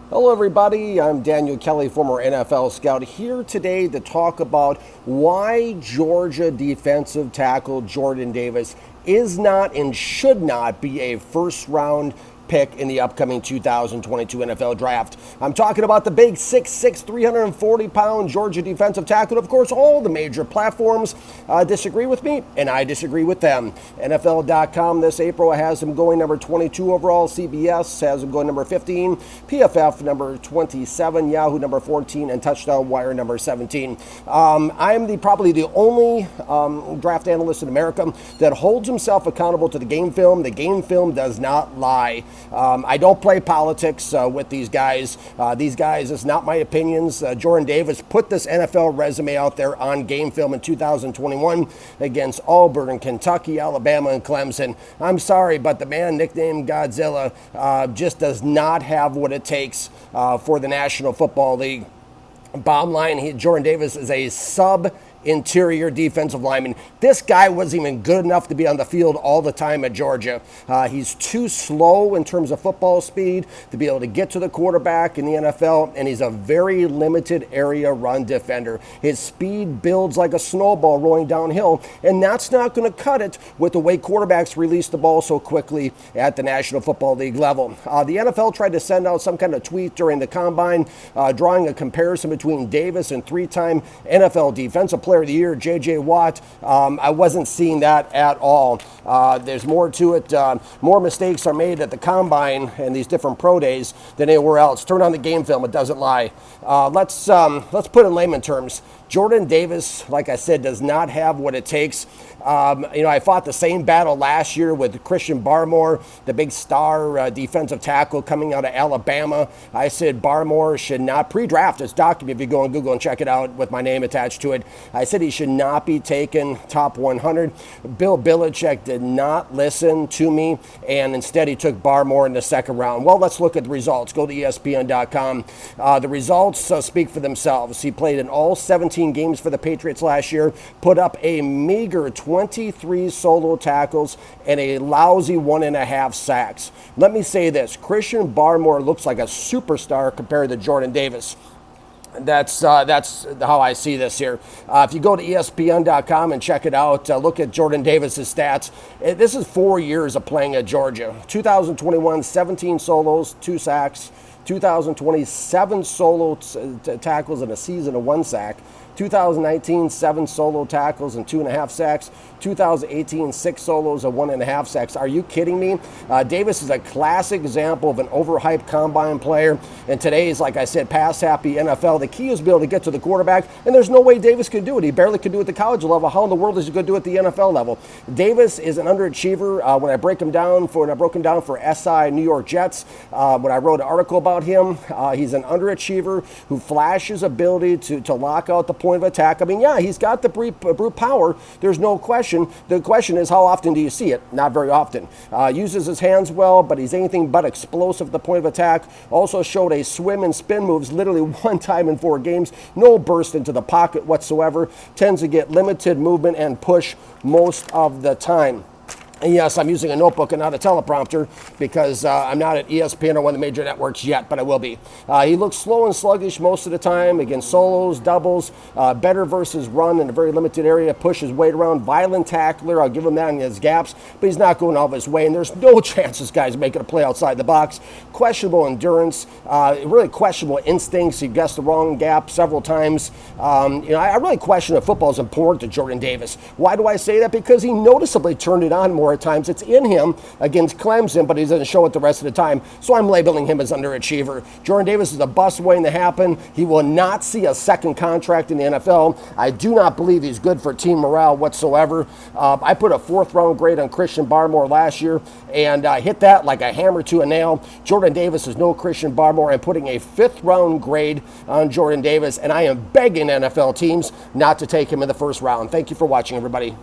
Hello, everybody. I'm Daniel Kelly, former NFL scout, here today to talk about why Georgia defensive tackle Jordan Davis is not and should not be a first-round pick in the upcoming 2022 NFL Draft. I'm talking about the big 6'6", 340-pound Georgia defensive tackle. Of course, all the major platforms disagree with me, and I disagree with them. NFL.com this April has him going number 22 overall. CBS has him going number 15. PFF number 27. Yahoo number 14. And Touchdown Wire number 17. I'm probably the only draft analyst in America that holds himself accountable to the game film. The game film does not lie. I don't play politics with these guys. It's not my opinions. Jordan Davis put this NFL resume out there on game film in 2021 against Auburn and Kentucky, Alabama, and Clemson. I'm sorry, but the man nicknamed Godzilla just does not have what it takes for the National Football League. Bottom line, Jordan Davis is a sub-interior defensive lineman. This guy wasn't even good enough to be on the field all the time at Georgia. He's too slow in terms of football speed to be able to get to the quarterback in the NFL, and he's a very limited area run defender. His speed builds like a snowball rolling downhill, and that's not going to cut it with the way quarterbacks release the ball so quickly at the National Football League level. The NFL tried to send out some kind of tweet during the combine, drawing a comparison between Davis and three-time NFL Defensive Player of the Year, J.J. Watt. I wasn't seeing that at all. There's more to it. More mistakes are made at the combine and these different pro days than anywhere else. Turn on the game film; it doesn't lie. Let's put it in layman terms. Jordan Davis, like I said, does not have what it takes. I fought the same battle last year with Christian Barmore, the big star defensive tackle coming out of Alabama. I said Barmore should not pre-draft. It's documented if you go on Google and check it out with my name attached to it. I said he should not be taken top 100. Bill Belichick did not listen to me, and instead he took Barmore in the second round. Well, let's look at the results. Go to ESPN.com. The results speak for themselves. He played in all 17 games for the Patriots last year, put up a meager 23 solo tackles and a lousy 1.5 sacks. Let me say this: Christian Barmore looks like a superstar compared to Jordan Davis. That's how I see this here. If you go to ESPN.com and check it out, look at Jordan Davis's stats. This is 4 years of playing at Georgia. 2021, 17 solos, 2 sacks. 2020, 7 solo tackles in a season of 1 sack. 2019, 7 solo tackles and 2.5 sacks. 2018, 6 solos and 1.5 sacks. Are you kidding me? Davis is a classic example of an overhyped combine player. And today's, like I said, pass-happy NFL. The key is to be able to get to the quarterback, and there's no way Davis could do it. He barely could do it at the college level. How in the world is he going to do it at the NFL level? Davis is an underachiever. When I broke him down for SI New York Jets, when I wrote an article about him, he's an underachiever who flashes ability to lock out the point of attack. I mean, yeah, he's got the brute power. There's no question. The question is, how often do you see it? Not very often. Uses his hands well, but he's anything but explosive at the point of attack. Also showed a swim and spin moves literally 1 time in 4 games. No burst into the pocket whatsoever. Tends to get limited movement and push most of the time. And yes, I'm using a notebook and not a teleprompter because I'm not at ESPN or one of the major networks yet, but I will be. He looks slow and sluggish most of the time against solos, doubles, better versus run in a very limited area, pushes weight around, violent tackler. I'll give him that in his gaps, but he's not going all of his way, and there's no chance this guy's making a play outside the box. Questionable endurance, really questionable instincts. He guessed the wrong gap several times. I really question if football is important to Jordan Davis. Why do I say that? Because he noticeably turned it on more at times. It's in him against Clemson, but he doesn't show it the rest of the time. So I'm labeling him as underachiever. Jordan Davis is a bust waiting to happen. He will not see a second contract in the NFL. I do not believe he's good for team morale whatsoever. I put a 4th round grade on Christian Barmore last year and hit that like a hammer to a nail. Jordan Davis is no Christian Barmore. I'm putting a 5th round grade on Jordan Davis, and I am begging NFL teams not to take him in the 1st round. Thank you for watching, everybody.